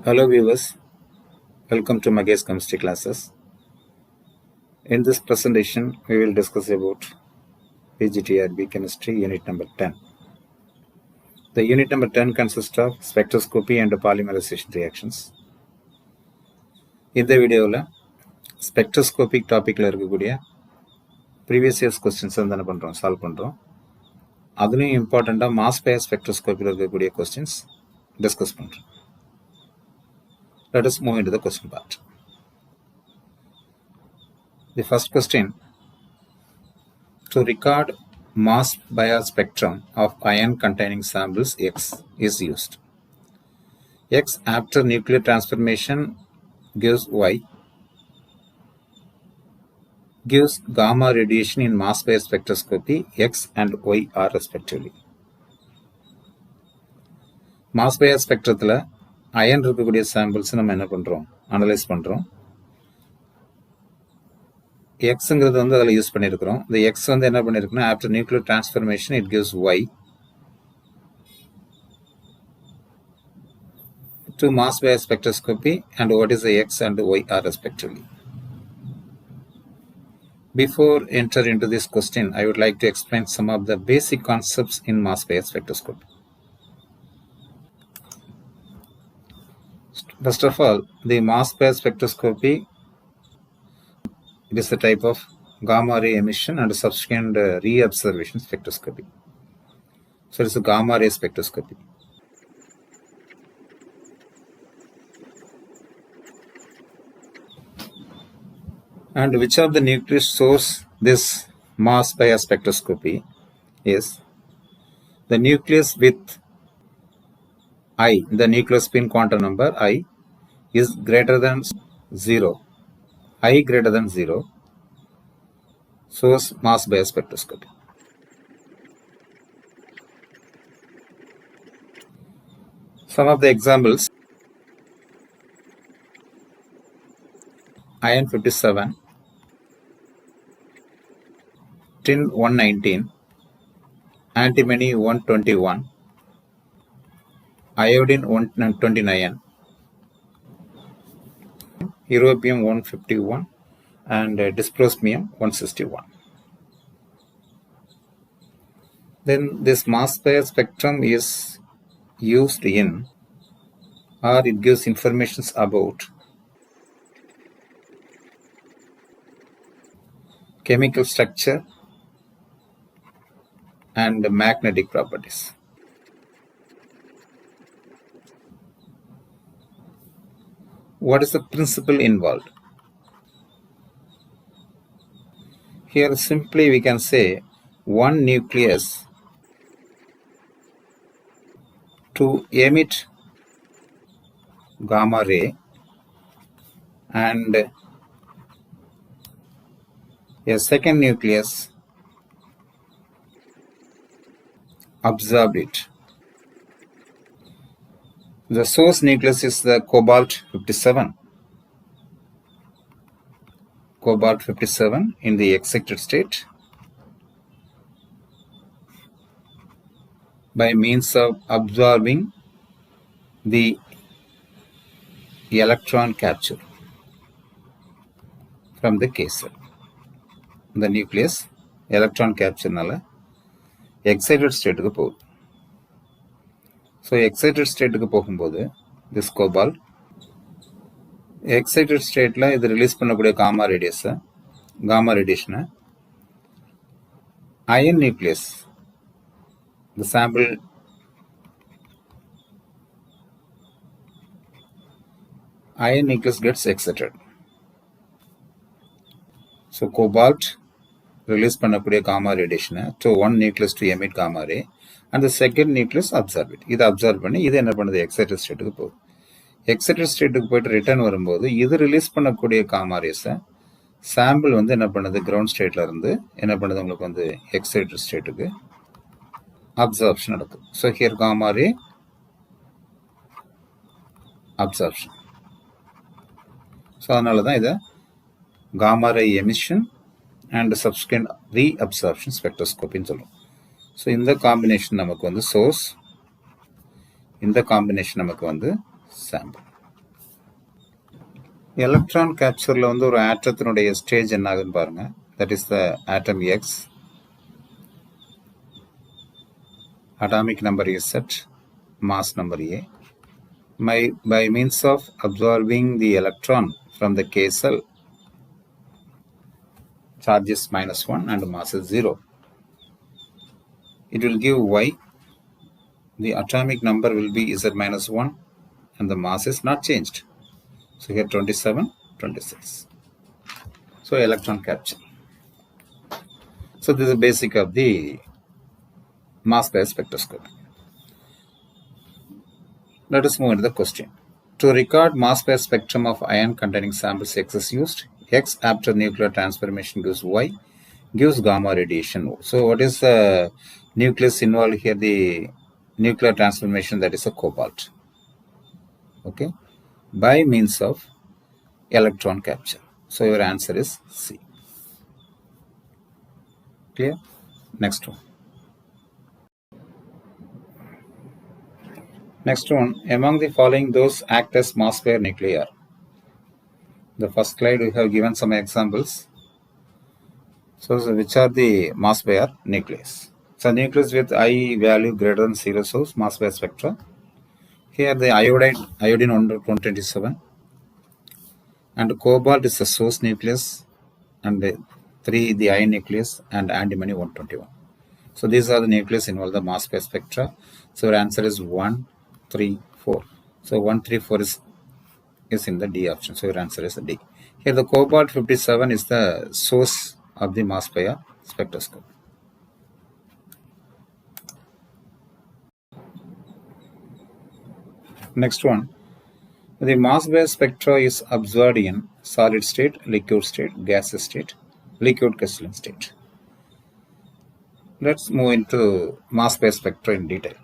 Hello viewers, welcome to Mage's chemistry classes. In this presentation, we will discuss about PGTRB chemistry unit number 10. The unit number 10 consists of spectroscopy and polymerization reactions. இந்த வீடியோவில் spectroscopic டாப்பிக்கில் இருக்கக்கூடிய previous years questions வந்து என்ன பண்ணுறோம் solve பண்ணுறோம். அதுலேயும் இம்பார்ட்டண்ட்டாக மாஸ் பையர் ஸ்பெக்ட்ரோஸ்கோப்பியில் இருக்கக்கூடிய கொஸ்டின்ஸ் டிஸ்கஸ் பண்ணுறோம். Let us move into the question part. The first question: to record mass Bayer spectrum of ion containing samples X is used. X after nuclear transformation gives Y, gives gamma radiation in mass Bayer spectroscopy. X and Y are respectively. Mass Bayer spectrத்தில் iron இருக்கக்கூடிய samples நம்ம என்ன பண்ணுறோம், analyse பண்ணுறோம். எக்ஸுங்கிறது வந்து அதில் use பண்ணியிருக்கிறோம். இந்த எக்ஸ் வந்து என்ன பண்ணியிருக்குன்னா after nuclear transformation it gives Y to Mossbauer spectroscopy and what is the X and Y are respectively. Before enter into this question, I would like to explain some of the basic concepts in mass Bayer spectroscopy. First of all, the mass Bayer spectroscopy, it is a type of gamma ray emission and subsequent reobservation spectroscopy. So it is a gamma ray spectroscopy. And which of the nucleus source this mass Bayer spectroscopy is the nucleus with I, the nuclear spin quantum number I is greater than 0, I greater than 0, source mass Bayer spectroscopy. Some of the examples: iron 57, tin 119, antimony 121, iodine 129, europium 151, and dysprosmium 161. Then this mass Bayer spectrum is used in, or it gives information about chemical structure and magnetic properties. What is the principle involved? Here simply we can say one nucleus to emit gamma ray and a second nucleus absorbed it. The source nucleus is the cobalt 57. Cobalt 57 in the excited state by means of absorbing the electron capture from the caser. The nucleus electron capture nala excited state ku போகுது. So excited state க்கு போகும்போது this cobalt excited stateல இது release பண்ணக்கூடிய gamma radiation ion nucleus, the sample ion nucleus gets excited. So cobalt release பண்ணக்கூடிய gamma radiation to one nucleus to emit gamma ray and the second nucleus absorb it. இது absorb பண்ணி இது என்ன பண்ணுது excited ஸ்டேட்டுக்கு போகுது. Excited ஸ்டேட்டுக்கு போயிட்டு ரிட்டர்ன் வரும்போது இது ரிலீஸ் பண்ணக்கூடிய gamma rays சாம்பிள் வந்து என்ன பண்ணுது கிரவுண்ட் ஸ்டேட்ல இருந்து என்ன பண்ணுது உங்களுக்கு வந்து எக்ஸைட்டட் ஸ்டேட்டுக்கு அப்சார்ப்ஷன் நடக்குது. So here gamma ray absorption. So அதனால தான் இதை gamma ray emission and subsequent reabsorption spectroscopy ன்னு சொல்லுவோம். ஸோ இந்த காம்பினேஷன் நமக்கு வந்து சோர்ஸ், இந்த காம்பினேஷன் நமக்கு வந்து சாம்பிள். எலக்ட்ரான் கேப்சரில் வந்து ஒரு ஆட்டத்தினுடைய ஸ்டேஜ் என்ன ஆகுதுன்னு பாருங்கள். That is the atom X. atomic number is set, mass number A. By means of absorbing the electron from the K cell, charge is -1 and mass is 0. It will give Y. The atomic number will be Z-1 and the mass is not changed. So here 27, 26. So electron capture. So this is the basic of the mass pair spectroscopy. Let us move into the question. To record mass pair spectrum of ion containing samples X is used. X after nuclear transformation gives Y, gives gamma radiation. So what is the nucleus involved here? The nuclear transformation, that is a cobalt. Okay, by means of electron capture. So your answer is C. Clear? Next one. Next one, among the following those act as mass pair nuclei. The first slide we have given some examples. So which are the mass pair nucleus? So nucleus with I value greater than 0 source mass pair spectra. Here the iodine 127 and cobalt is the source nucleus, and 3 the ion nucleus, and antimony 121. So these are the nucleus involved the mass pair spectra. So our answer is 1, 3, 4. So 1, 3, 4 is in the D option. So your answer is D. Here the cobalt 57 is the source of the mass pair spectroscope. Next one, the mass pair spectra is observed in solid state, liquid state, gaseous state, liquid crystalline state. Let's move into mass pair spectra in detail.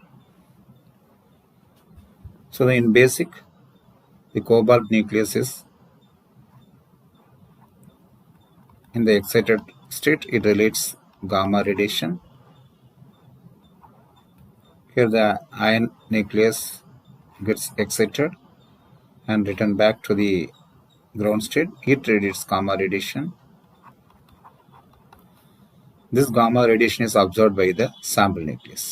So in basic, the cobalt nucleus is in the excited state, it relates gamma radiation. Here the ion nucleus gets excited and returned back to the ground state, it radiates gamma radiation. This gamma radiation is absorbed by the sample nucleus.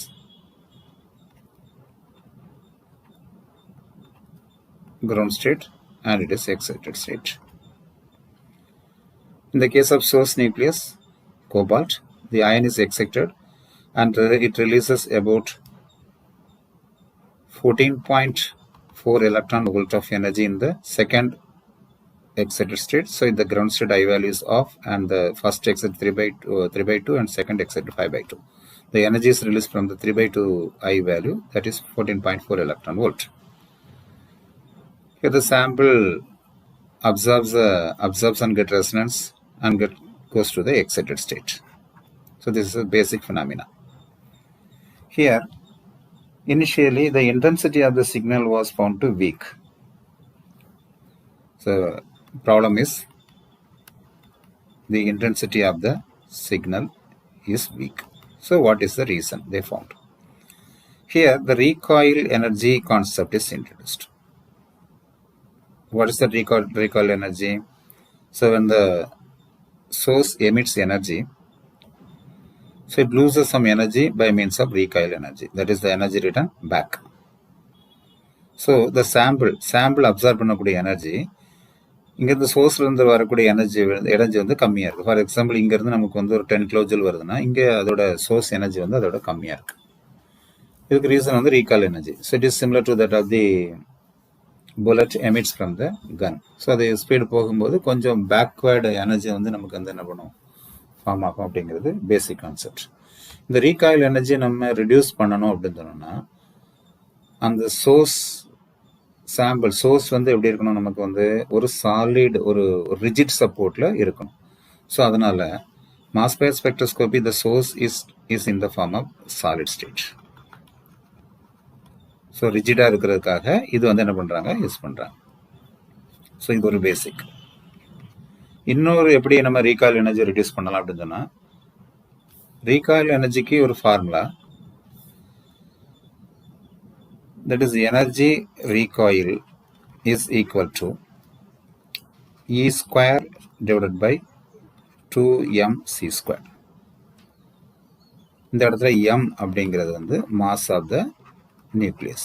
Ground state, and it is excited state. In the case of source nucleus, cobalt, the ion is excited and it releases about 14.4 electron volt of energy in the second excited state. So in the ground state I value is off, and the first exit 3/2 and second exit 5/2. The energy is released from the 3/2 I value, that is 14.4 electron volt. Here the sample absorbs and get resonance and goes to the excited state. So this is a basic phenomena. Here initially the intensity of the signal was found to weak. So problem is the intensity of the signal is weak. So what is the reason they found? Here the recoil energy concept is introduced. What is the recoil energy? So when the source emits energy, so it loses some energy by means of recoil energy, that is the energy returned back. So the sample absorb பண்ணக்கூடிய energy இங்கேருந்து சோர்ஸ்லேருந்து வரக்கூடிய energy வந்து கம்மியாக இருக்குது. For example இங்கேருந்து நமக்கு வந்து ஒரு 10 கிலோஜூல் வருதுன்னா இங்கே அதோட சோர்ஸ் எனர்ஜி வந்து அதோட கம்மியாக இருக்குது. இதுக்கு ரீசன் வந்து recoil energy. So it is similar to that of the bullet emits from the gun. So அது ஸ்பீடு போகும்போது கொஞ்சம் பேக்வேர்டு எனர்ஜி வந்து நமக்கு வந்து என்ன பண்ணும், ஃபார்ம் ஆகும் அப்படிங்கிறது பேசிக் கான்செப்ட். இந்த ரீகாயில் எனர்ஜி நம்ம ரிடியூஸ் பண்ணணும் அப்படின்னு சொன்னோம்னா அந்த சோர்ஸ் வந்து எப்படி இருக்கணும், நமக்கு வந்து ஒரு சாலிட் ஒரு ரிஜிட் சப்போர்ட்ல இருக்கணும். ஸோ அதனால Mossbauer spectroscopy the source is in the form of solid state. So ரிஜிடாக இருக்கிறதுக்காக இது வந்து என்ன பண்ணுறாங்க, யூஸ் பண்ணுறாங்க. ஸோ இது ஒரு பேசிக். இன்னொரு எப்படி நம்ம ரீகாயில் எனர்ஜி ரிடியூஸ் பண்ணலாம் அப்படின்னு சொன்னால், ரீகாயில் எனர்ஜிக்கு ஒரு formula, that is energy recoil is equal to E square divided by 2mc square. இந்த இடத்துல m அப்படிங்கிறது வந்து mass of the nucleus.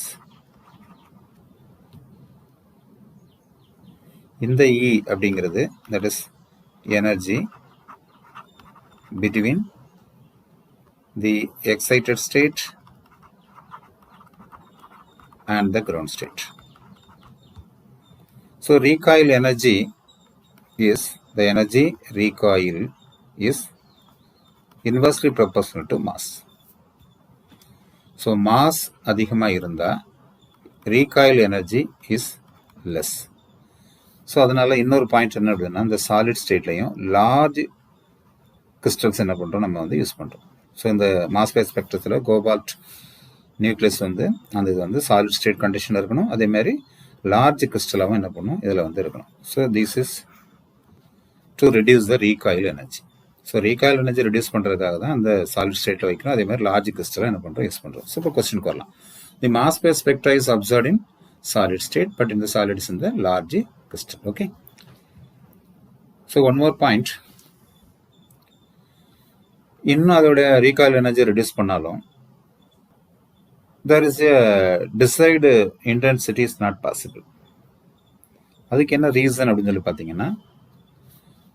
இந்த E அப்படிங்கிறது that is energy between the excited state and the ground state. So recoil energy is the energy recoil is inversely proportional to mass. So mass அதிகமா இருந்தா recoil energy is less. So அதனால இன்னொரு point என்ன அப்படின்னா இந்த solid ஸ்டேட்லையும் large crystals என்ன பண்ணுறோம் நம்ம வந்து யூஸ் பண்ணுறோம். ஸோ இந்த மாஸ் பேஸ் ஸ்பெக்ட்ரத்தில் கோபால்ட் நியூக்ளியஸ் வந்து அந்த இது வந்து சாலிட் ஸ்டேட் கண்டிஷனில் இருக்கணும். அதேமாதிரி லார்ஜ் கிறிஸ்டலாகவும் என்ன பண்ணணும் இதில் வந்து இருக்கணும். So this is to reduce the recoil energy. So recoil energy reduce பண்ணுறதுக்காக தான் அந்த சாலிட் ஸ்டேட்டில் வைக்கணும். அதே மாதிரி லார்ஜ் கிறிஸ்டலாக என்ன பண்ணுறோம் யூஸ் பண்ணுறோம். ஸோ இப்போ கொஸ்டினுக்கு வரலாம். The Mossbauer spectra is observed in solid state, but in the solid is in the large crystal. Okay. So one more point. இன்னும் அதோட recoil energy reduce பண்ணாலும் there is a desired intensity is not possible. அதுக்கு என்ன reason அப்படின்னு சொல்லி பார்த்தீங்கன்னா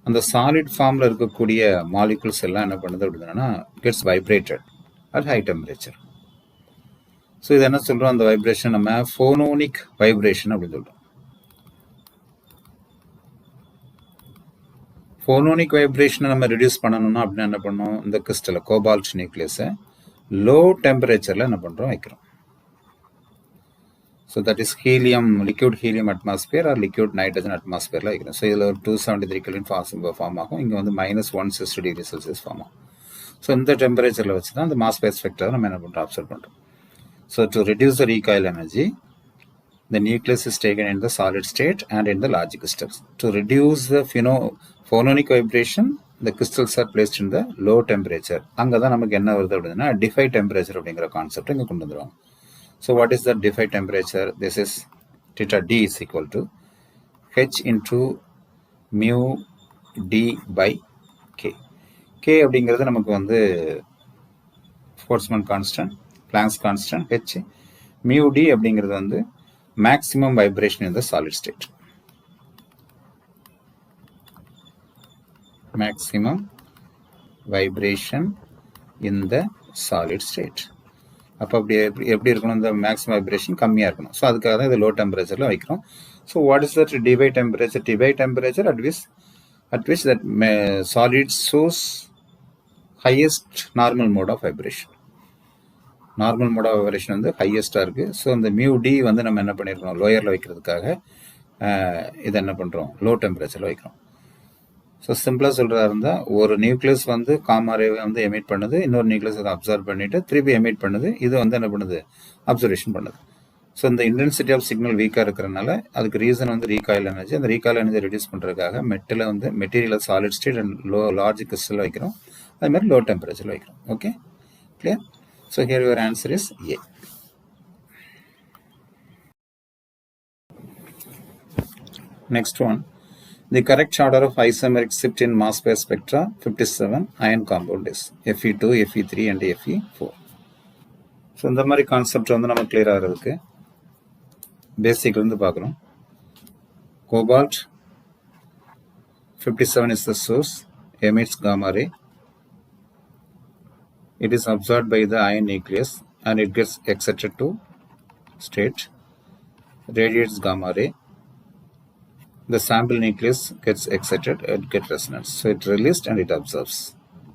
அந்த solid ஃபார்மில் இருக்கக்கூடிய மாலிகுல்ஸ் எல்லாம் என்ன பண்ணுது அப்படின்னா gets vibrated at high temperature. So இது என்ன சொல்கிறோம், அந்த வைப்ரேஷன் நம்ம ஃபோனோனிக் வைப்ரேஷன் அப்படின்னு சொல்கிறோம். ஃபோனோனிக் வைப்ரேஷனை நம்ம ரெடியூஸ் பண்ணணும்னா அப்படின்னா என்ன பண்ணோம், இந்த கிறிஸ்டலை கோபால்ட் நியூக்ளியஸை லோ டெம்பரேச்சரில் என்ன பண்ணுறோம் வைக்கிறோம். So that is helium, liquid helium atmosphere or liquid nitrogen அட்மாஸ்பியரில் வைக்கிறோம். ஸோ இதில் ஒரு 273 கெல்வின் ஃபார்ம் ஆகும். இங்கே வந்து -160 டிகிரி செல்சியஸ் ஃபார்ம் ஆகும். ஸோ இந்த டெம்பரேச்சரில் வச்சு தான் இந்த மாஸ் பேஸ் ஸ்பெக்ட்ரா நம்ம என்ன பண்ணுறோம் அப்சர்வ் பண்ணுறோம். So to reduce the recoil energy, the nucleus is taken in the solid state and in the large crystals. To reduce the phononic vibration, the crystals are placed in the low temperature. அங்கே தான் நமக்கு என்ன வருது அப்படின்னா DeFi temperature அப்படிங்கிற concept இங்கே கொண்டு வந்துடுவாங்க. So what is the defy temperature? This is theta D is equal to H into mu D by K. K அப்படிங்கிறது நமக்கு வந்து Boltzmann constant, Planck's constant H. Mu D அப்படிங்கிறது வந்து maximum vibration in the solid state. Maximum vibration in the solid state. அப்போ அப்படி எப்படி இருக்கணும், இந்த மேக்ஸிமம் வைப்ரேஷன் கம்மியாக இருக்கணும். ஸோ அதுக்காக தான் இது லோ டெம்பரேச்சரில் வைக்கிறோம். So what is that Debye temperature? Debye temperature at which that solid shows highest normal mode of vibration. Normal mode of vibration வந்து ஹையஸ்ட்டாக இருக்குது. ஸோ அந்த மியூ டி வந்து நம்ம என்ன பண்ணியிருக்கோம், லோயரில் வைக்கிறதுக்காக இதை என்ன பண்ணுறோம், லோ டெம்பரேச்சரில் வைக்கிறோம். ஸோ சிம்பிளாக சொல்கிறதா இருந்தால் ஒரு நியூக்ளியஸ் வந்து காமா ரேவை வந்து எமிட் பண்ணுது, இன்னொரு நியூக்ளியஸ் அதை அப்சர்வ் பண்ணிவிட்டு திருப்பி எமிட் பண்ணுது, இது வந்து என்ன பண்ணுது, அப்சர்வேஷன் பண்ணுது. ஸோ இந்த இன்டென்சிட்டி ஆஃப் சிக்னல் வீக்காக இருக்கிறனால அதுக்கு ரீசன் வந்து ரீகாயில் எனர்ஜி. அந்த ரீகாயில் எனர்ஜி ரெடியூஸ் பண்ணுறதுக்காக மெட்டீரியலை solid state and large crystal வைக்கிறோம், அதுமாதிரி லோ டெம்பரேச்சரில் வைக்கிறோம். Okay, clear? So here your answer is A. Next one, the correct order of isomeric shift in mass pair spectra 57 ion compound is Fe2, Fe3 and Fe4. So இந்த மாதிரி concept வந்து நம்ம clear ஆகிறதுக்கு பேசிக்ல இருந்து பார்க்குறோம். Cobalt 57 is the source, emits gamma ray. It is absorbed by the ion nucleus and it gets excited to state, radiates gamma ray. The sample nucleus gets excited, it gets resonance. So it released and it absorbs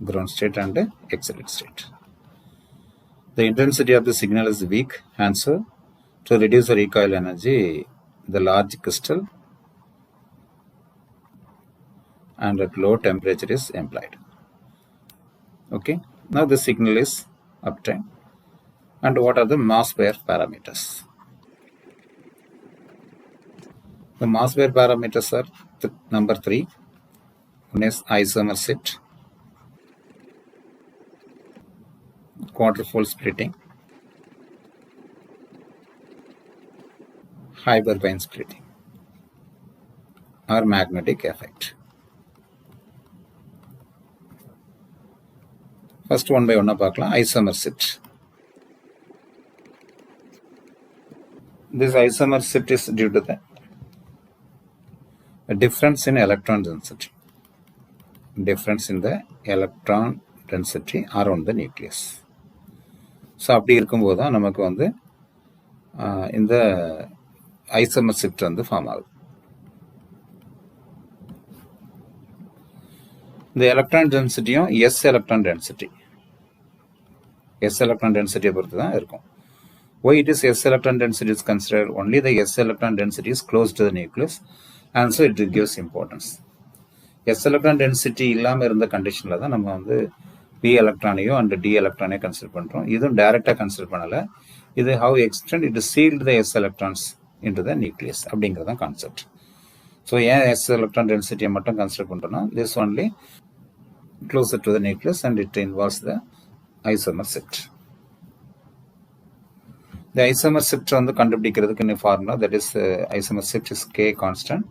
ground state and excited state. The intensity of the signal is weak, and so to reduce the recoil energy, the large crystal and at low temperature is employed. Okay. Now the signal is obtained. And what are the mass pair parameters? The mass pair parameters are number 3. One is isomer shift, quadrufold splitting, Hyperbine splitting. or magnetic effect. First one by one பார்க்கலாம். Isomer shift. This isomer shift is due to the difference in electron density. Difference in the electron density around the nucleus. So அப்படி இருக்கும்போது தான் நமக்கு வந்து இந்த isomer shift வந்து form ஆகுது. இந்த எலக்ட்ரான் டென்சிட்டியும் எலக்ட்ரான் டென்சிட்டியை பொறுத்து தான் இருக்கும். Why it is S electron density is considered? Only the S electron density is close to the nucleus, and so it gives importance. S electron density இல்லாமல் இருந்த கண்டிஷனில் தான் நம்ம வந்து P எலக்ட்ரானையோ அண்ட் D எலக்ட்ரானையோ கன்சிடர் பண்ணுறோம். இதுவும் டைரெக்டாக கன்சிடர் பண்ணலை. இது how extend it shield the S electrons into the nucleus அப்படிங்கிறது தான் கான்செப்ட். ஸோ ஏன் S எலக்ட்ரான் டென்சிட்டியை மட்டும் கன்சிடர் பண்ணுறோன்னா this only closer to the nucleus and it involves the isomer shift. The isomer shift வந்து கண்டுபிடிக்கிறதுக்கு இந்த formula, that is isomer shift is K constant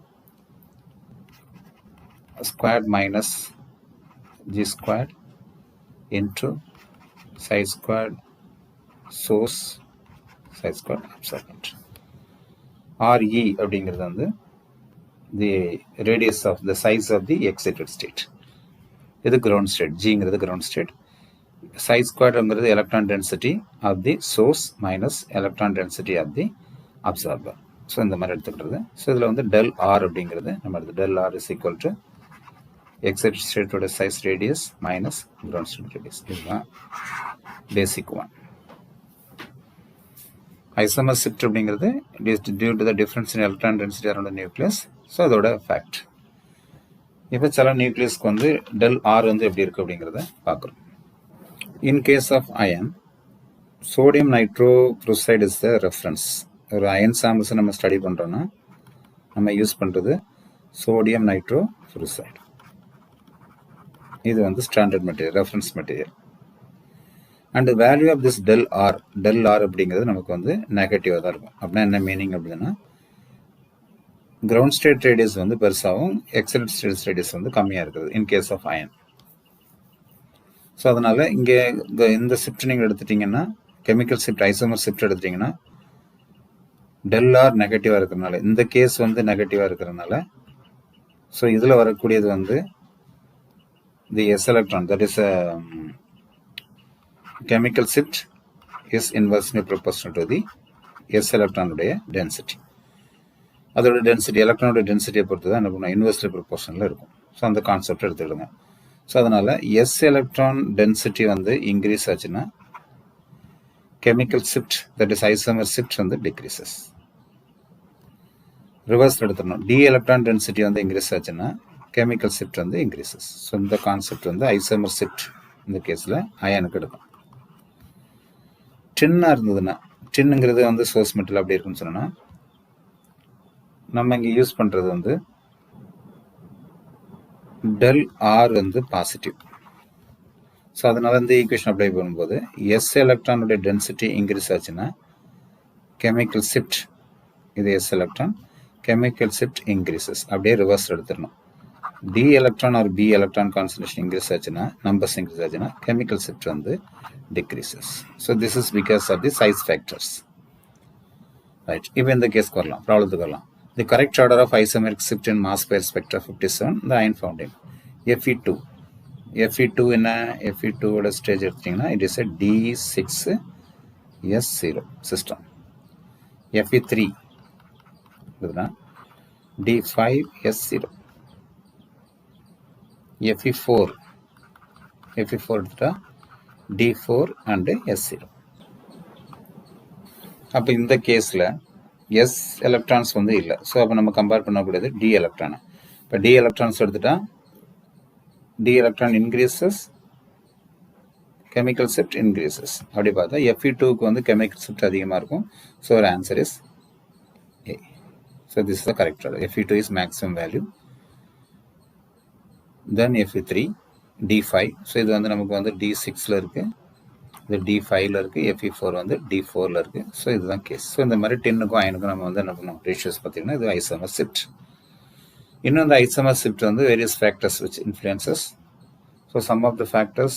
squared minus G squared into psi squared source psi squared absorbent. RE அப்படிங்கிறது வந்து the radius of the size of the excited state. இது ground state, Gங்கிறது ground state. Psi squared is electron density of the source minus electron density of the absorber. So, இந்த மாதிரி எடுத்துக்கிறது. So, இதில் வந்து del R அப்படிங்கிறது நம்ம எடுத்து del R is equal to excited state ஓட size radius minus ground state radius. இதுதான் basic one. Isomer shift அப்படிங்கிறது it is due to the difference in electron density around the nucleus. So, அதோட fact. இப்போ சில நியூக்ளியஸ்க்கு வந்து del R வந்து எப்படி இருக்கு அப்படிங்கிறத பார்க்குறோம். In case of iron, sodium nitroprusside is the reference. ஒரு அயன் சாம்பிள்ஸை நம்ம ஸ்டடி பண்ணுறோன்னா நம்ம யூஸ் பண்ணுறது சோடியம் நைட்ரோப்ரூசைடு. இது வந்து standard material, reference material. And value of this del R அப்படிங்கிறது நமக்கு வந்து நெகட்டிவாக தான் இருக்கும். அப்படின்னா என்ன மீனிங் அப்படின்னா கிரவுண்ட் ஸ்டேட் ரேடியஸ் வந்து பெருசாகவும் எக்ஸைட்டட் ஸ்டேட் ரேடியஸ் வந்து கம்மியாக இருக்குது in case of iron. So அதனால் இங்கே இந்த ஷிஃப்ட் நீங்கள் எடுத்துட்டிங்கன்னா கெமிக்கல் ஷிஃப்ட் ஐசோமர் ஷிஃப்ட் எடுத்துட்டிங்கன்னா del R நெகட்டிவாக இருக்கிறனால, இந்த கேஸ் வந்து நெகட்டிவாக இருக்கிறனால, ஸோ இதில் வரக்கூடியது வந்து the S electron, that is chemical shift is inversely proportional to the S எலக்ட்ரானுடைய டென்சிட்டி. அதோட டென்சிட்டி எலக்ட்ரானோட டென்சிட்டியை பொறுத்து தான் என்ன பண்ணுவோம், இன்வெர்ஸ்லி ப்ரொபோர்ஷனில் இருக்கும். ஸோ அந்த கான்செப்ட் எடுத்துக்கிடுங்க. ஸோ அதனால் S எலக்ட்ரான் டென்சிட்டி வந்து இன்க்ரீஸ் ஆச்சுன்னா chemical shift, that is isomer shift வந்து டிக்ரீசஸ். ரிவர்ஸ் எடுத்துடணும், D எலக்ட்ரான் டென்சிட்டி வந்து இன்க்ரீஸ் ஆச்சுன்னா கெமிக்கல் ஷிஃப்ட் வந்து இன்க்ரீசஸ். ஸோ இந்த கான்செப்ட் வந்து ஐசோமர் ஷிஃப்ட் இந்த கேஸில் அயனுக்கு எடுக்கும். டின்னாக இருந்ததுன்னா, டின்னுங்கிறது வந்து சோர்ஸ் மெட்டல் அப்படி இருக்குன்னு சொன்னோன்னா நம்ம இங்கே யூஸ் பண்ணுறது வந்து del R வந்து பாசிட்டிவ். ஸோ அதனால் இந்த ஈக்குவேஷன் அப்ளை பண்ணும்போது S எலக்ட்ரானுடைய டென்சிட்டி இன்க்ரீஸ் ஆச்சுன்னா கெமிக்கல் ஷிஃப்ட், இது S electron, chemical shift increases. அப்படியே ரிவர்ஸ் எடுத்துடணும். D electron or B electron concentration increase ஆச்சுன்னா, நம்பர்ஸ் இன்க்ரீஸ் ஆச்சுன்னா கெமிக்கல் ஷிஃப்ட் வந்து decreases. So this is because of the size factors. Right, இப்போ இந்த கேஸ்க்கு வரலாம், ப்ராப்ளத்துக்கு வரலாம். The correct order of isomeric shift in mass pair spectra 57, the iron found in Fe2. Fe2 என்ன, Fe2 ஓட stage எடுத்தீங்கன்னா it is a D6S0 system. Fe3 இதுனா D5S0. Fe4 எடுத்துட்டா D4 and S0. அப்போ இந்த கேஸில் S எலக்ட்ரான்ஸ் வந்து இல்லை. ஸோ அப்போ நம்ம கம்பேர் பண்ணக்கூடியது D எலக்ட்ரானை. இப்போ D எலக்ட்ரான்ஸ் எடுத்துட்டா D electron increases, chemical shift increases. அப்படி பார்த்தா Fe2க்கு வந்து கெமிக்கல் ஷிஃப்ட் அதிகமாக இருக்கும். ஸோ ஒரு answer is A. So this is the correct order. Fe2 is maximum value. Then Fe3 D5. So இது வந்து நமக்கு வந்து D6ல் இருக்குது, இது D5ல் இருக்குது, Fe4 வந்து D4ல் இருக்குது. ஸோ இதுதான் கேஸ். ஸோ இந்த மாதிரி டின்னுக்கும் அயனுக்கும் நம்ம வந்து என்ன பண்ணோம், ரேஷியோஸ் பார்த்தீங்கன்னா இது ஐசோமர் ஷிஃப்ட். இன்னும் இந்த isomer shift வந்து various factors which influences. So some of the factors,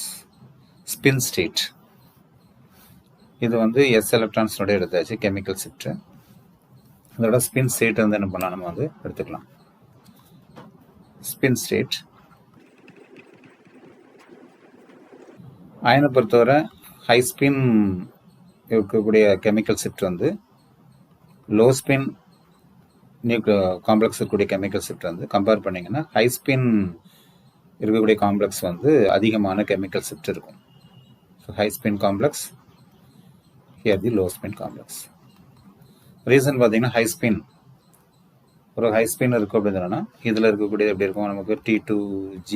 spin state. இது வந்து s electrons எடுத்தாச்சு chemical shift. இதோட spin state வந்து என்ன பண்ணலாம், நம்ம வந்து எடுத்துக்கலாம். ஸ்பின் ஸ்டேட் அயனை பொறுத்தவரை ஹை ஸ்பின் இருக்கக்கூடிய கெமிக்கல் ஷிஃப்ட் வந்து லோ ஸ்பின் காம்ப்ளெக்ஸ் இருக்கக்கூடிய கெமிக்கல் ஷிஃப்ட் வந்து கம்பேர் பண்ணிங்கன்னா ஹை ஸ்பின் இருக்கக்கூடிய காம்ப்ளெக்ஸ் வந்து அதிகமான கெமிக்கல் ஷிஃப்ட் இருக்கும். So high spin complex, here the low spin complex. Reason பார்த்தீங்கன்னா ஹை ஸ்பின் ஒரு ஹை ஸ்பின் இருக்கும் அப்படின்னா இதில் இருக்கக்கூடியது எப்படி இருக்கும், நமக்கு T2G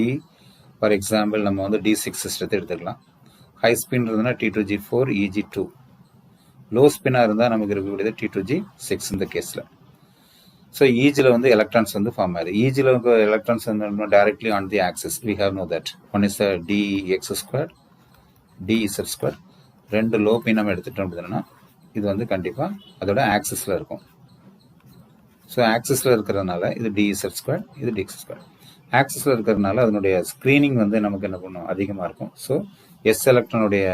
ஃபார் எக்ஸாம்பிள் நம்ம வந்து D6 சிஸ்டத்தை எடுத்துக்கலாம். ஹை ஸ்பின் இருந்ததுன்னா T2G4 EG2. லோ ஸ்பின்னாக இருந்தால் நமக்கு இருக்கக்கூடியது T2G6 இந்த கேஸில். ஸோ ஈஜில் வந்து எலக்ட்ரான்ஸ் வந்து ஃபார்ம் ஆகுது. ஈஜில் இருக்க எலக்ட்ரான்ஸ் வந்து directly on the axis. We have know that one is dx2 dz2. ரெண்டு லோ பின் நம்ம எடுத்துட்டோம் அப்படின்னா இது வந்து கண்டிப்பாக அதோட ஆக்சிஸில் இருக்கும். ஸோ ஆக்சிஸில் இருக்கிறதுனால இது dz2, இது dx2. ஆக்சிஸில் இருக்கிறதுனால அதனுடைய ஸ்க்ரீனிங் வந்து நமக்கு என்ன பண்ணும், அதிகமாக இருக்கும். ஸோ எஸ் எலக்ட்ரானுடைய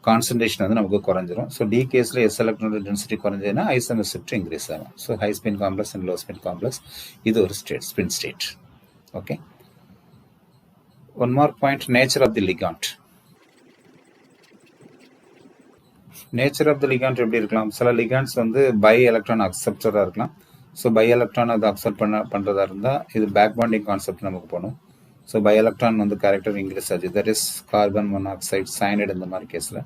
கான்சன்ட்ரேஷன் வந்து நமக்கு குறைஞ்சிரும். ஸோ டி கேஸில் எஸ் எலக்ட்ரானோட டென்சிட்டி குறைஞ்சதுன்னா ஐசோமர் ஷிஃப்ட் இன்க்ரீஸ் ஆகும். So high spin complex and low spin complex இது ஒரு state, spin state. Okay, one more point, nature of the ligand. Nature of the ligand எப்படி இருக்கலாம், சில லிகாண்ட்ஸ் வந்து பை எலக்ட்ரான் அக்செப்டராக இருக்கலாம். ஸோ பை எலக்ட்ரான் அதை அக்செப்ட் பண்ணுறதா இருந்தால் இது பேக் பாண்டிங் கான்செப்ட் நமக்கு போகணும். ஸோ பை எலக்ட்ரான் வந்து கேரக்டர் இன்க்ரீஸ் ஆச்சு, that is carbon monoxide cyanide இந்த மாதிரி கேஸில்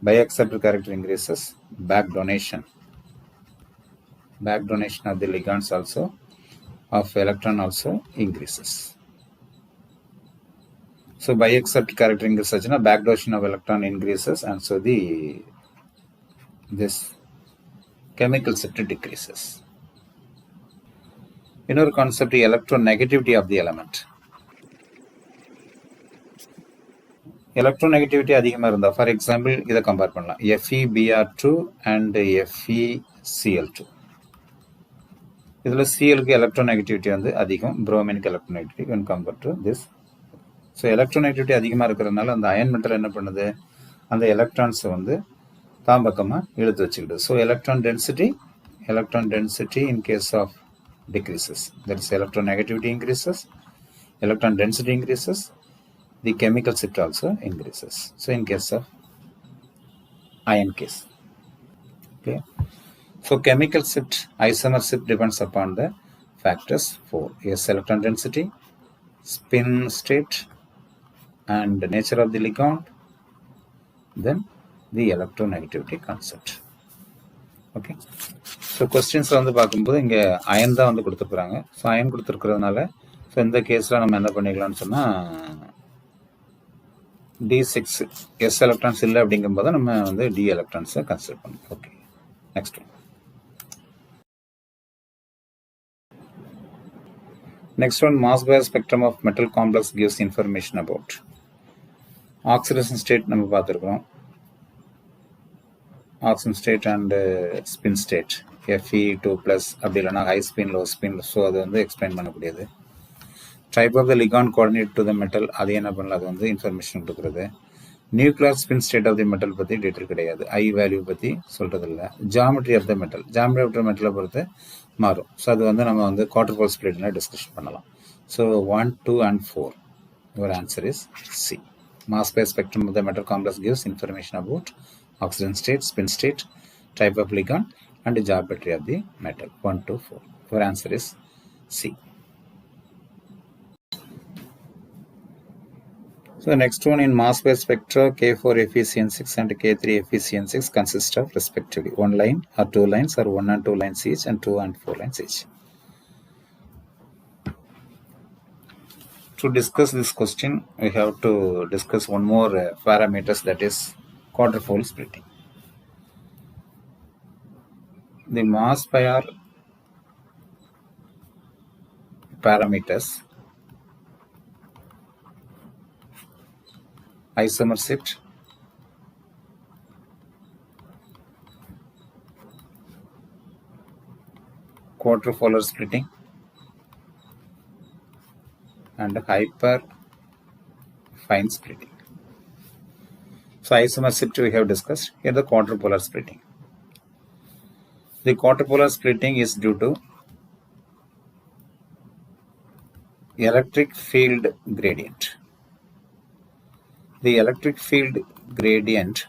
pi acceptor character increases. Back donation of the ligands also of electron also increases. So pi accept character increase ஆச்சுன்னா back donation of electron increases and so this chemical shift decreases. இன்னொரு concept, electronegativity of the element. Electronegativity அதிகமாக இருந்தால், for example இதை compare பண்ணலாம், FeBr2 and FeCl2. இதில் சிஎலுக்கு electronegativity வந்து அதிகம், புரோமினுக்கு electronegativity when compared to this. So electronegativity அதிகமாக இருக்கிறதுனால அந்த அயன் மெட்டல் என்ன பண்ணுது, அந்த எலக்ட்ரான்ஸை வந்து தாம் பக்கமாக இழுத்து வச்சுக்கிட்டு. So electron density in case of decreases, that is electronegativity increases, electron density increases, the chemical shift also increases. So in case of ion case, okay. So chemical shift, isomer shift depends upon the factors 4. Yes, electron density, spin state, and the nature of the ligand, then the electronegativity concept. Okay, so கொஸ்டின்ஸில் வந்து பார்க்கும்போது இங்கே iron தான் வந்து கொடுத்துருக்குறாங்க. So iron கொடுத்துருக்கிறதுனால so இந்த கேஸில் நம்ம என்ன பண்ணிக்கலாம்னு சொன்னால் D6 எஸ் எலக்ட்ரான்ஸ் இல்லை அப்படிங்கும்போது நம்ம வந்து டி எலக்ட்ரான்ஸை கன்சிடர் பண்ணணும். Okay, next one. Next one, mass by spectrum of metal complex gives information about oxidation state. நம்ம பார்த்துருக்கோம் oxygen state and spin state, Fe2+ அப்படி இல்லைனா high spin low spin. So அது வந்து எக்ஸ்பிளைன் பண்ணக்கூடியது. Type of the ligand coordinate to the metal, அது என்ன பண்ணல, அது வந்து இன்ஃபர்மேஷன் கொடுக்குறது. Nuclear spin state of the metal பற்றி டீட்டெயில் கிடையாது, ஐ வேல்யூ பற்றி சொல்கிறது இல்லை. ஜாமெட்ரி ஆஃப் த மெட்டலை பொறுத்து மாறும். ஸோ அது வந்து நம்ம வந்து குவார்டர் போல் ஸ்பிளிட்ல டிஸ்கஷன் பண்ணலாம். So 1, 2 and 4, your answer is C. Mass by spectrum of the metal complex gives information about oxidation state, spin state, type of ligand and the geometry of the metal. 1, 2, 4. Your answer is C. So next one, in mass by spectra, K4FeCN6 and K3FeCN6 consist of respectively 1 line or 2 lines or 1 and 2 lines each and 2 and 4 lines each. To discuss this question, we have to discuss one more parameters, that is quadrifold splitting. The mass pair parameters, isomer shift, quadripolar splitting, and hyper fine splitting. So isomer shift we have discussed. Here the quadrupolar splitting. The quadrupolar splitting is due to electric field gradient. The electric field gradient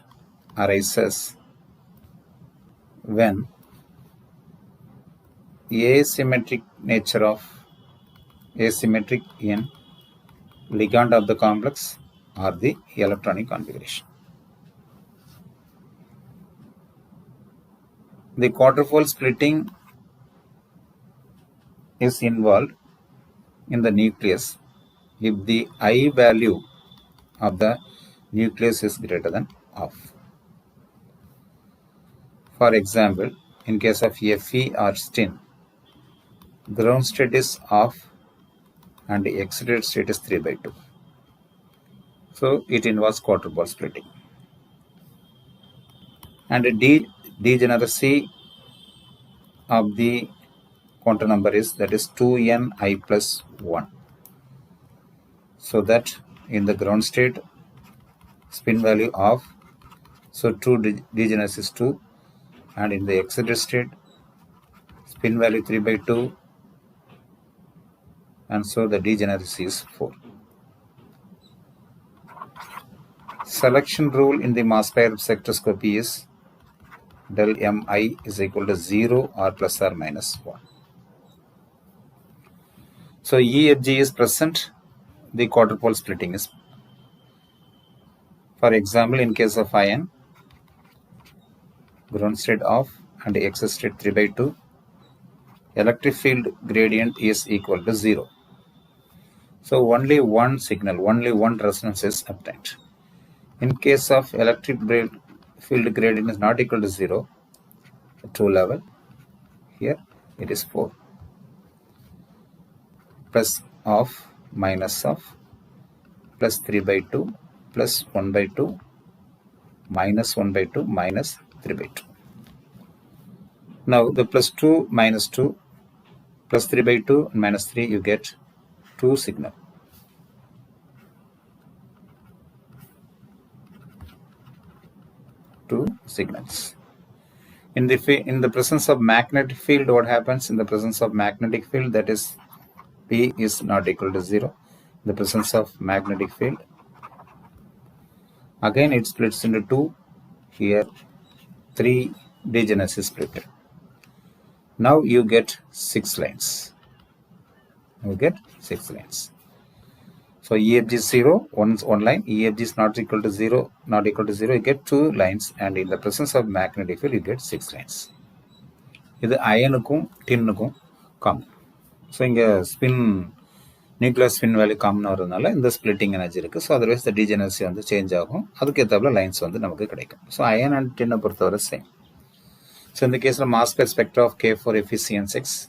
arises when asymmetric in ligand of the complex or the electronic configuration. The quadrupole splitting is involved in the nucleus if the I value of the nucleus is greater than half. For example, in case of Fe or STIN, ground state is off and the excited state is 3/2. So it involves quadrupole splitting. And the degeneracy of the quantum number is 2ni plus 1. So that in the ground state, spin value of, so 2 degeneracy is 2, and in the excited state, spin value 3/2, and so the degeneracy is 4. Selection rule in the mass pair spectroscopy is del mi is equal to 0 or plus or minus 1. So EFG is present, the quadrupole splitting is. For example, in case of iron, ground state off and excess state 3/2, electric field gradient is equal to 0. So only one signal, only one resonance is obtained. In case of electric field gradient is not equal to 0, 2 level, here it is 4. Plus of, minus of, plus 3/2, plus 1/2, minus 1/2, minus 3/2. Now the plus 2, minus 2, plus 3/2, and minus 3, you get 2 signal. Two signals. In the presence of magnetic field, what happens in the presence of magnetic field? That is, P is not equal to 0. In the presence of magnetic field, again it splits into 2. Here 3 degeneracy split. Now you get 6 lines. You get 6 lines. So EFG is 0, one line. EFG is not equal to 0, not equal to 0. You get 2 lines, and in the presence of magnetic field, you get 6 lines. This iron tin common. So inga spin, nuclear spin value common varudnala in the splitting energy irukku. So otherwise the degeneracy vandu change agum. Adukku ethavla lines vandu namakku kedaikum. So iron and tin porthavara same. So in the case of mass pair spectra of K4 Fe6,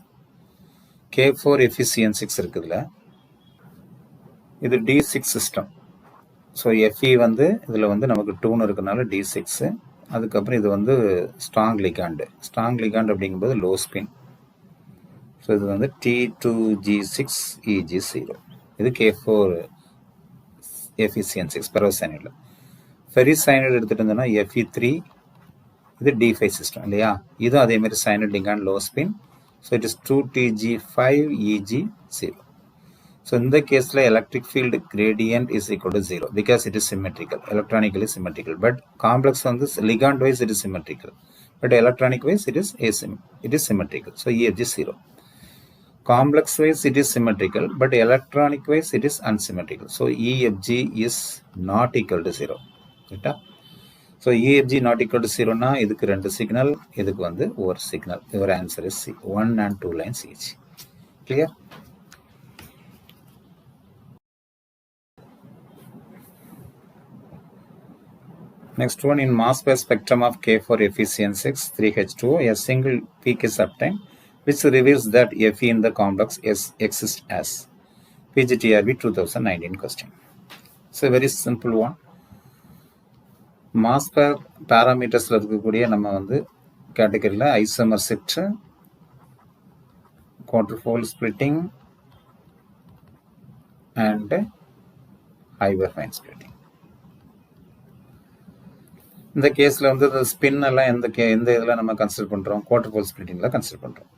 K4 Fe6 இருக்குதுல, இது D6 system. So Fe வந்து இதில் வந்து நமக்கு 2 இருக்கனால D6. அதுக்கப்புறம் இது வந்து ஸ்ட்ராங் லிகாண்டு. ஸ்ட்ராங் லிகாண்ட் அப்படிங்கும்போது லோ ஸ்பின். ஸோ இது வந்து T2G6 EG0. இது K4 Fe6 பெரோசைனைடில். ஃபெரிசைனைடு எடுத்துகிட்டு இருந்தோன்னா Fe3, இது D5 சிஸ்டம் இல்லையா? இதுவும் அதேமாதிரி cyanide ligand low spin. So it is 2Tg5 EG0. So in the case, electric field gradient is equal to 0 because it is symmetrical, electronically symmetrical. But complex on this ligand wise it is symmetrical, but electronic wise it is symmetrical. So EFG is 0. Complex wise it is symmetrical, but electronic wise it is unsymmetrical. So EFG is not equal to 0. Right? So EFG not equal to 0 na idukku rendu signal, idukku vandu one signal. Your answer is C. 1 and 2 lines each. Clear? Next one, in mass pair spectrum of K4 Fe6 3H2O, a single peak is obtained, which reveals that Fe in the complex exists as PGTRB 2019 question. So a very simple one. Mass pair parameters இருக்கக்கூடிய நம்ம வந்து கேட்டகரியில் isomer shift, quadrupole splitting, and hyperfine splitting. இந்த கேஸில் வந்து இந்த spin எல்லாம் எந்த இதில் நம்ம கன்சிடர் பண்ணுறோம், குவார்டர் போல் ஸ்பிளிட்டிங்கில் கன்சிடர் பண்ணுறோம்.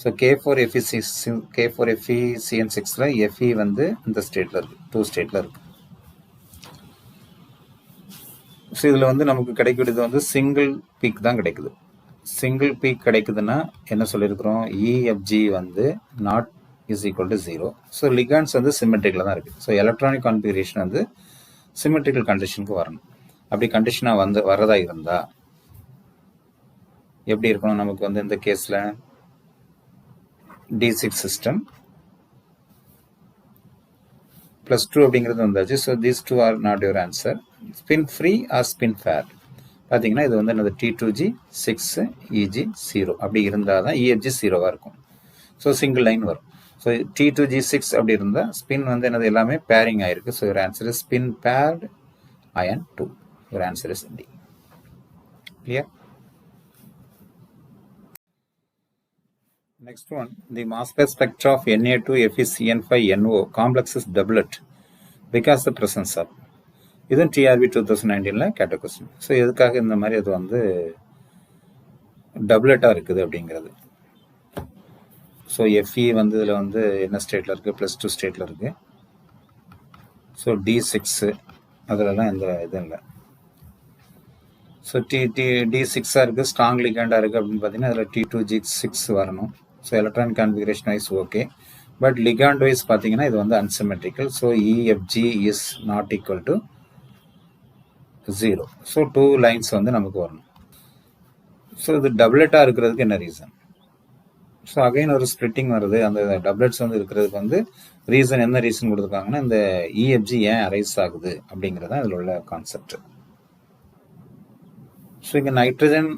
ஸோ K4FeCN6ல் FE வந்து இந்த ஸ்டேட்டில் இருக்குது, 2 ஸ்டேட்டில் இருக்குது. ஸோ இதில் வந்து நமக்கு கிடைக்கக்கூடியது வந்து சிங்கிள் பீக் தான் கிடைக்குது. சிங்கிள் பீக் கிடைக்குதுன்னா என்ன சொல்லியிருக்கிறோம், EFG வந்து not is equal to 0. So ligands வந்து சிமெட்ரிக்கில் தான் இருக்குது. ஸோ எலக்ட்ரானிக் கான்ஃபிகரேஷன் வந்து சிமெட்ரிக்கல் கண்டிஷனுக்கு வரணும். அப்படி கண்டிஷனாக வந்து வரதா இருந்தா எப்படி இருக்கணும், நமக்கு வந்து இந்த கேஸில் D6 சிஸ்டம் +2 அப்படிங்கிறது வந்தாச்சு. So these 2 are not your answer. Spin free or spin pair பார்த்தீங்கன்னா இது வந்து என்னது T2G 6 EG 0 அப்படி இருந்தால் தான் EFG 0வாக இருக்கும். ஸோ சிங்கிள் லைன் வரும். ஸோ T2G 6 அப்படி இருந்தால் ஸ்பின் வந்து என்னது எல்லாமே பேரிங் ஆயிருக்கு. So your answer is spin paired ion 2. Your answer is D. Clear? Next one, the mass spectra of Na2FeCN5NO complex is doublet because the presence of. இதுவும் TRB 2019ல கேட்ட question. So எதுக்காக இந்த மாதிரி அது வந்து டபுளட்டாக இருக்குது அப்படிங்கிறது. ஸோ FE வந்து இதில் வந்து என்ன ஸ்டேட்டில் இருக்குது, +2 ஸ்டேட்டில் இருக்குது. ஸோ D6 அதிலலாம் எந்த இதுவும் இல்லை. ஸோ D6ஆக இருக்குது, ஸ்ட்ராங் லிகண்டாக இருக்குது அப்படின்னு பார்த்தீங்கன்னா அதில் T2G6 வரணும். So electronic configuration wise okay, but ligand wise பார்த்தீங்கன்னா இது வந்து unsymmetrical. So EFG is not equal to 0. So 2 lines வந்து நமக்கு வரணும். ஸோ இது டபுளட்டாக இருக்கிறதுக்கு என்ன ரீசன்? ஸோ அகைன் ஒரு ஸ்ப்ளிட்டிங் வருது. அந்த டபுளட்ஸ் வந்து இருக்கிறதுக்கு வந்து ரீசன் என்ன ரீசன் கொடுத்துருக்காங்கன்னா இந்த EFG ஏன் அரைஸ் ஆகுது அப்படிங்கிறது தான் இதில் உள்ள கான்செப்ட். ஸோ இங்கே nitrogen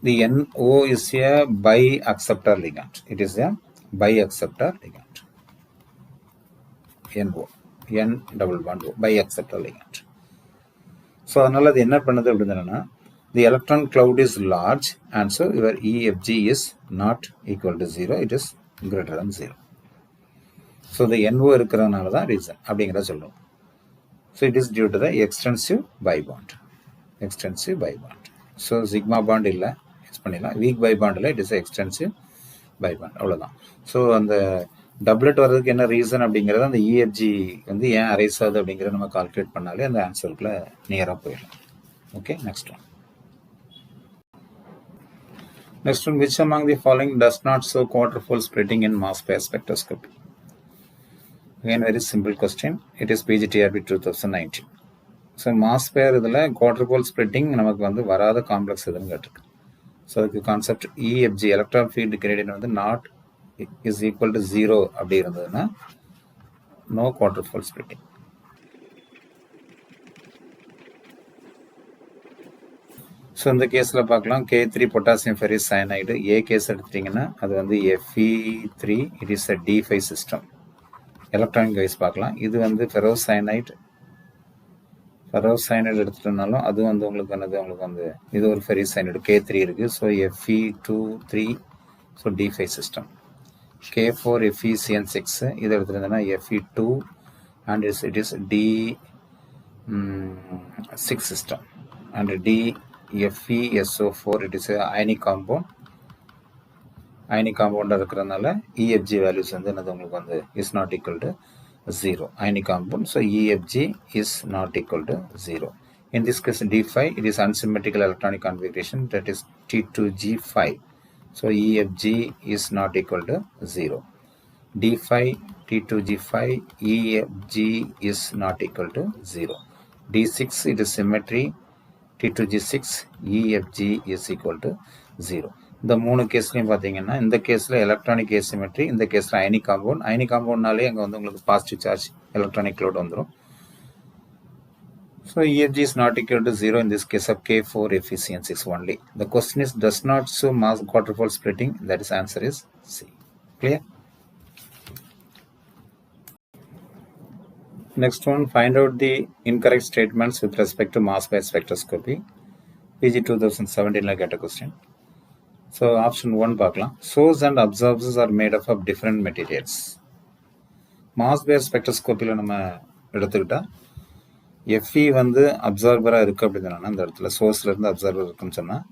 the NO is a bi-acceptor ligand. It is a bi-acceptor ligand. NO, N double bond O, bi-acceptor ligand. So அதனால அது என்ன பண்ணுது அப்படின்னா the electron cloud is large and so your EFG is not equal to 0, it is greater than 0. So the NO இருக்கிறதுனால தான் reason அப்படிங்கிறத சொல்லுவோம். So it is due to the extensive bi-bond. Extensive bi-bond. So sigma bond இல்லை பண்ணிடலாம், weak pi பாண்டில் it is extensive pi bond, அவ்வளோதான். So அந்த doublet வர்றதுக்கு என்ன ரீசன் அப்படிங்கிறது அந்த EFG வந்து ஏன் அரைஸ் ஆகுது அப்படிங்கிறத நம்ம கால்குலேட் பண்ணாலே அந்த ஆன்சருக்குள்ள நியராக போயிடலாம். Okay, next one. Next one, which among the following does not show quadrupole splitting in mass pair spectroscopy? Again, very simple question. It is PGTRB 2019. So mass பேர் இதில் குவாட்ரபோல் ஸ்ப்ளிட்டிங் நமக்கு வந்து வராத காம்ப்ளெக்ஸ் எதுன்னு கேட்டிருக்கு. ஸோ அதுக்கு concept EFG electron field gradient வந்து not is equal to 0 அப்படி இருந்ததுன்னா நோ குவாட்ரபோல் ஸ்ப்ளிட்டிங். ஸோ இந்த கேஸில் பார்க்கலாம், K3 பொட்டாசியம் ஃபெரிஸ் சயனைடு ஏ கேஸ் எடுத்துட்டிங்கன்னா அது வந்து Fe3, it is a D5 system. Electronic wise பார்க்கலாம், இது வந்து ஃபெரோசைனைடு எடுத்துட்டோம்னாலும் அது வந்து உங்களுக்கு வந்து இது ஒரு ஃபெரிசைனைடு K3 இருக்குது. So Fe2,3, so D5 system. K4FeCN6 இது எடுத்துருந்தோன்னா Fe2 and it is D6 system and DFeSO4 it is ionic காம்பவுண்டாக இருக்கிறதுனால EFG வேல்யூஸ் வந்து என்னது உங்களுக்கு வந்து is not equal to 0, ionic compound. So EFG is not equal to 0. In this case D5, it is unsymmetrical electronic configuration, that is T2G5. So EFG is not equal to 0. D5 T2G5 EFG is not equal to 0. D6 it is symmetry, T2G6 EFG is equal to 0. இந்த 3 கேஸ்லையும் பார்த்தீங்கன்னா இந்த கேஸில் electronic asymmetry, இந்த கேஸில் ionic காம்பவுண்ட்னாலே அங்கே வந்து உங்களுக்கு positive charge electronic load வந்துடும். So EFG is not equal to 0 in this case of K4FeCN6 only. The question is does not show mass quadrupole splitting, that is answer is C. Clear? Next one, find out the incorrect statements with respect to mass pair spectroscopy. PG 2017 get a question. So option 1 பார்க்கலாம், source and absorbers are made up of different materials. Mass பேர் ஸ்பெக்ட்ரோஸ்கோப்பியில் நம்ம எடுத்துக்கிட்டால் FE வந்து அப்சார்பராக இருக்குது அப்படின்னு சொன்னால் அந்த இடத்துல சோர்ஸ்லேருந்து அப்சார்பர் இருக்குன்னு சொன்னால்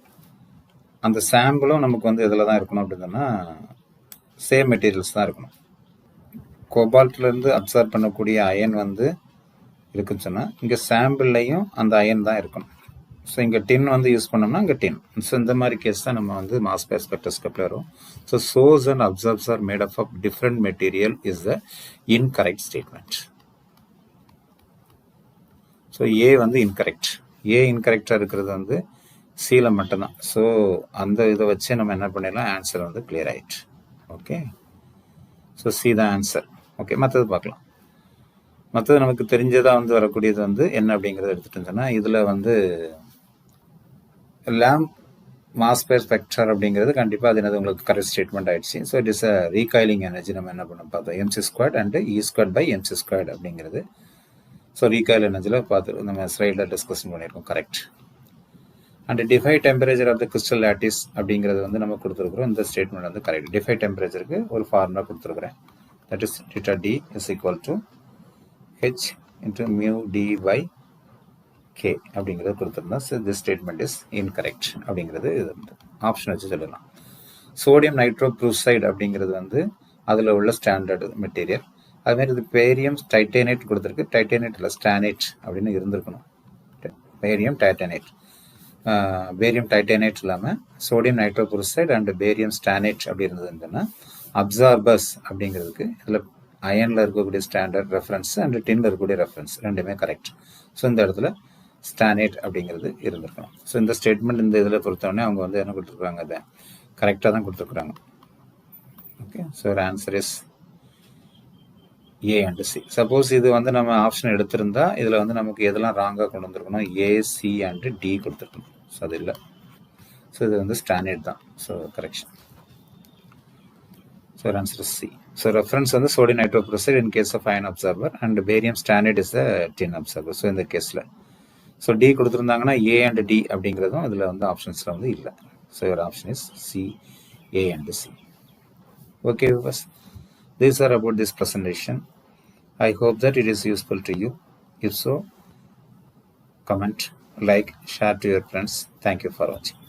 அந்த சாம்பிளும் நமக்கு வந்து இதில் தான் இருக்கணும் அப்படின்னு சொன்னால் சேம் மெட்டீரியல்ஸ் தான் இருக்கணும். கோபால்ட்லேருந்து அப்சார்ப் பண்ணக்கூடிய அயன் வந்து இருக்குன்னு சொன்னால் இங்கே சாம்பிள்லையும் அந்த அயன் தான் இருக்கணும். ஸோ இங்கே டின் வந்து யூஸ் பண்ணோம்னா இங்கே டின். ஸோ இந்த மாதிரி கேஸ் தான் நம்ம வந்து மாஸ் பேர் ஸ்பெக்ட்ரோஸ்கோப்பில் வரும். So source and absorbs are made up of different material is the incorrect statement. So A வந்து இன்கரெக்ட். ஏ இன்கரெக்டாக இருக்கிறது வந்து சியில் மட்டும்தான். ஸோ அந்த இதை வச்சு நம்ம என்ன பண்ணிடலாம், ஆன்சர் வந்து கிளியர் ஆயிடுச்சு. ஓகே, ஸோ சி தான் ஆன்சர். ஓகே, மற்றது பார்க்கலாம். மற்றது நமக்கு தெரிஞ்சதாக வந்து வரக்கூடியது வந்து என்ன அப்படிங்கிறத எடுத்துகிட்டு சொன்னால் இதில் வந்து லேம்ப் மாஸ் பேர் ஸ்பெக்ட்ரர் அப்படிங்கிறது கண்டிப்பாக அது என்னது உங்களுக்கு கரெக்ட் ஸ்டேட்மெண்ட் ஆயிடுச்சு. So it is a recoiling energy. நம்ம என்ன பண்ண பார்த்தோம், MC squared and E squared by MC squared அப்படிங்கிறது. ஸோ ரீகாயில் எனர்ஜியில் பார்த்து நம்ம ஸ்லைடில் டிஸ்கஷன் பண்ணியிருக்கோம். Correct. And Debye temperature of the crystal lattice அப்படிங்கிறது வந்து நம்ம கொடுத்துருக்குறோம். இந்த ஸ்டேட்மெண்ட் வந்து கரெக்ட். டிஃபை டெம்பரேச்சருக்கு ஒரு ஃபார்முலா கொடுத்துருக்குறேன். That is theta d is equal to h into mu d by k அப்படிங்கிறது கொடுத்துருந்தா. So this statement is incorrect அப்படிங்கிறது இது வந்து ஆப்ஷன் வச்சு சொல்லலாம். சோடியம் நைட்ரோப்ரூசைடு அப்படிங்கிறது வந்து அதில் உள்ள ஸ்டாண்டர்டு மெட்டீரியல். அதுமாதிரி இது பேரியம் டைட்டேனேட் கொடுத்துருக்கு. டைட்டேனேட் இல்லை ஸ்டானேட் அப்படின்னு இருந்திருக்கணும். பேரியம் டைட்டேனேட். பேரியம் டைட்டேனேட் இல்லாமல் சோடியம் நைட்ரோப்ரூசைடு அண்ட் பேரியம் ஸ்டானேட் அப்படி இருந்ததுன்னா அப்சார்பர்ஸ் அப்படிங்கிறதுக்கு இதில் அயனில் இருக்கக்கூடிய ஸ்டாண்டர்ட் ரெஃபரன்ஸ் அண்ட் டின்ல இருக்கக்கூடிய ரெஃபரன்ஸ் ரெண்டுமே கரெக்ட். ஸோ இந்த இடத்துல ஸ்டானேட் அப்படிங்கிறது இருந்திருக்கணும். ஸோ இந்த ஸ்டேட்மெண்ட் இந்த இதில் பொறுத்தவொடனே அவங்க வந்து என்ன கொடுத்துருக்காங்க, அதை கரெக்டாக தான் கொடுத்துருக்குறாங்க. Okay, so answer is A and C. Suppose இது வந்து நம்ம ஆப்ஷன் எடுத்திருந்தா இதில் வந்து நமக்கு எதெல்லாம் ராங்காக கொண்டு வந்திருக்கணும், ஏ சி அண்ட் டி கொடுத்துருக்கணும். ஸோ அது இல்லை. ஸோ இது வந்து ஸ்டாண்டர்ட் தான். So correction. So answer is C. So reference வந்து sodium nitroprusside in case of iron absorber and barium standard is the tin absorber. So இந்த கேஸில் ஸோ டி கொடுத்துருந்தாங்கன்னா ஏ அண்ட் டி அப்படிங்கிறதும் இதில் வந்து ஆப்ஷன்ஸில் வந்து இல்லை. So your option is C, A and C. Okay viewers, these are about this presentation. I hope that it is useful to you. If so, comment, like, share to your friends. Thank you for watching.